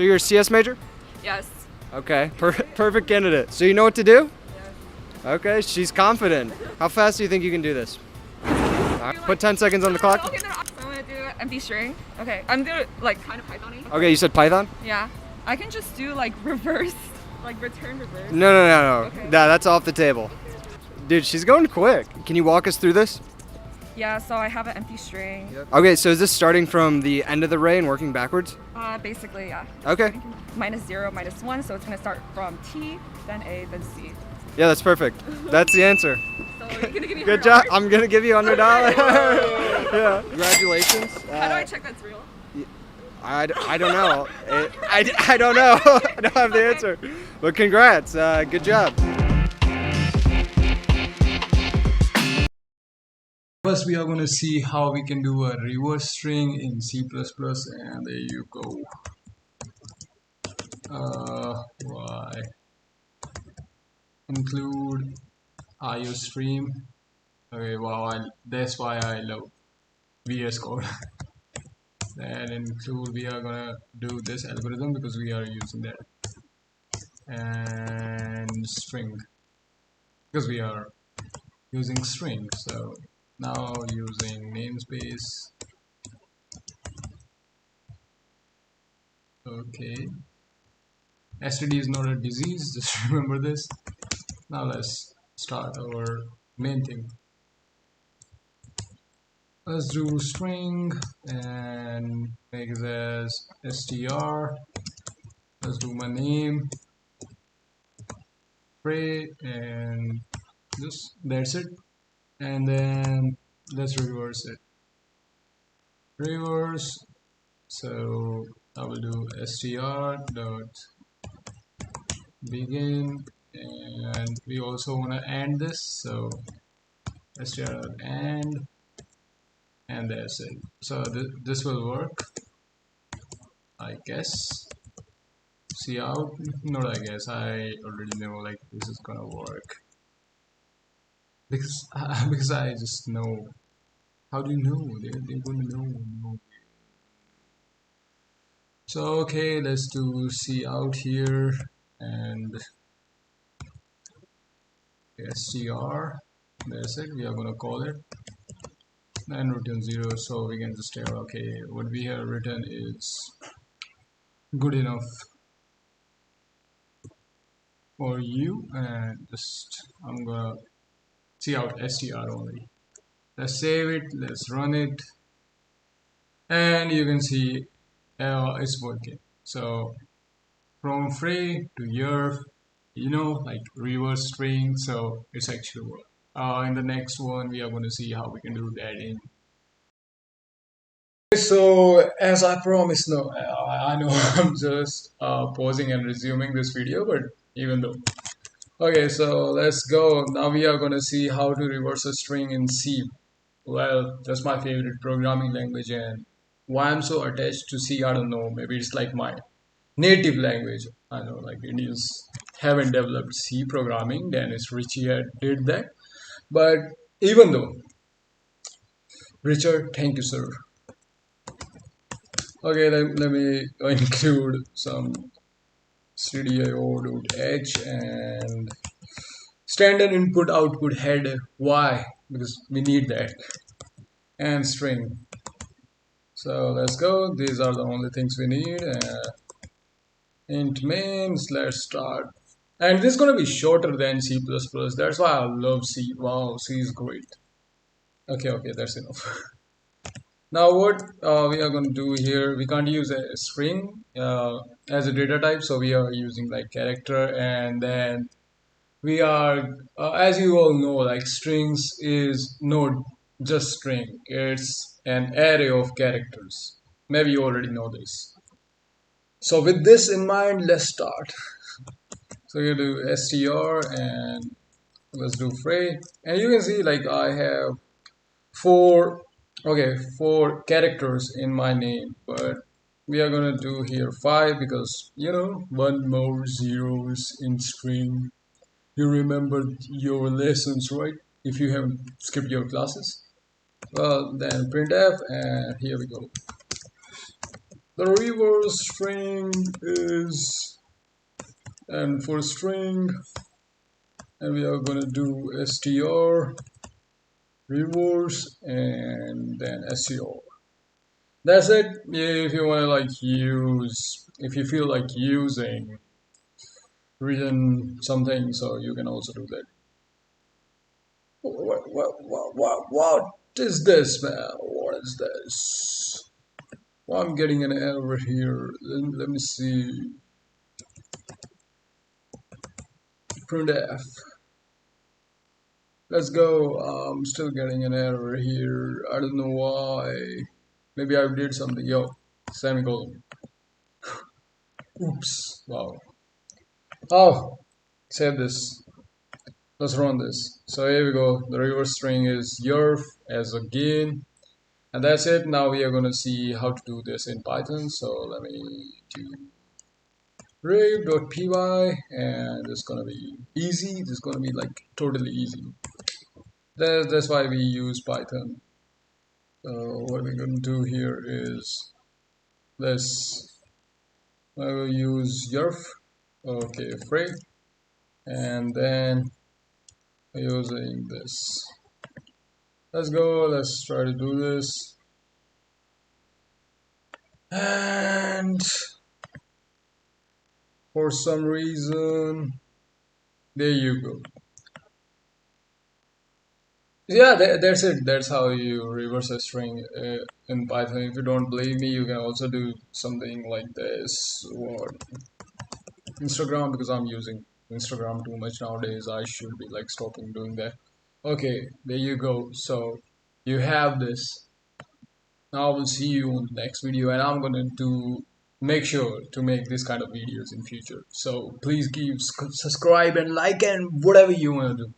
So you're a CS major? Yes. Okay, perfect candidate. So you know what to do? Yes. Okay, she's confident. How fast do you think you can do this? Alright, put 10 seconds on the clock. Okay, then I'm gonna do empty string. Okay, I'm doing like kind of Python-y. Okay, you said Python? Yeah. I can just do like reverse, like return reverse. No. Okay. That's off the table. Dude, she's going quick. Can you walk us through this? Yeah, so I have an empty string. Okay, so is this starting from the end of the array and working backwards? Basically, yeah. Okay. -0, -1, so it's gonna start from T, then A, then C. Yeah, that's perfect. That's the answer. So you're gonna give me Good job. $100? I'm gonna give you $100. Yeah. Congratulations. How do I check that's real? I don't know. I don't know. I don't have the answer. But congrats. Good job. First, we are going to see how we can do a reverse string in C++, and there you go. Why? Include IO stream. Okay, wow, that's why I love VS Code. Then include, we are gonna do this algorithm because we are using that. And string, because we are using string, so now using namespace. Okay, STD is not a disease, just remember this. Now let's start our main thing. Let's do string and make it as str. Let's do my name, pray, and just that's it. And then let's reverse it. Reverse. So I will do str dot begin, and we also want to end this. So str dot end, and that's it. So this will work, I guess. See out? Not I guess. I already know like this is gonna work because because I just know. How do you know? They're gonna know. So okay, let's do see out here and str. That's it. We are gonna call it and return 0. So we can just tell okay, what we have written is good enough for you, and just I'm gonna see out str only. Let's save it. Let's run it, and you can see it's working. So from free to your, like reverse string, so it's actually work. In the next one we are going to see how we can do that in. So as I promised, no, I know I'm just pausing and resuming this video, but even though. Okay, so let's go. Now we are going to see how to reverse a string in C. Well, that's my favorite programming language, and why I'm so attached to C, I don't know. Maybe it's like my native language. I know like Indians haven't developed C programming, Dennis Ritchie did that. But even though, Richard, thank you, sir. Okay, let me include some cdio.h and standard input output header. Why? Because we need that. And string. So let's go. These are the only things we need. Int mains, let's start. And this is going to be shorter than C++. That's why I love C. Wow, C is great. Okay, that's enough. Now what we are going to do here, we can't use a string as a data type, so we are using like character, and then we are, as you all know, like strings is not just string, it's an array of characters. Maybe you already know this. So with this in mind, let's start. So you do str and let's do fray, and you can see like I have four characters in my name, but we are gonna do here 5 because one more zeros in string. You remember your lessons, right? If you haven't skipped your classes. Well, then printf, and here we go. The reverse string is, and for string, and we are gonna do str reverse and then str. That's it. If you wanna like use, if you feel like using written something, so you can also do that. What is this, man? What is this? Well, I'm getting an error here. Let me see. Printf. Let's go. I'm still getting an error here. I don't know why. Maybe I did something. Yo, semicolon. Oops. Wow. Oh, save this. Let's run this. So here we go. The reverse string is yerf as a gain. And that's it. Now we are going to see how to do this in Python. So let me do rave.py, and it's going to be easy. It's going to be like totally easy. That's why we use Python. So what we're going to do here is this. I will use yerf. Okay, free. And then using this. Let's go. Let's try to do this. And for some reason, there you go. Yeah, that's it. That's how you reverse a string in Python. If you don't believe me, you can also do something like this. What? Instagram, because I'm using Instagram too much nowadays. I should be like stopping doing that. Okay, there you go. So you have this. Now I will see you on the next video, and I'm gonna do make sure to make this kind of videos in future. So please keep subscribe and like and whatever you wanna do.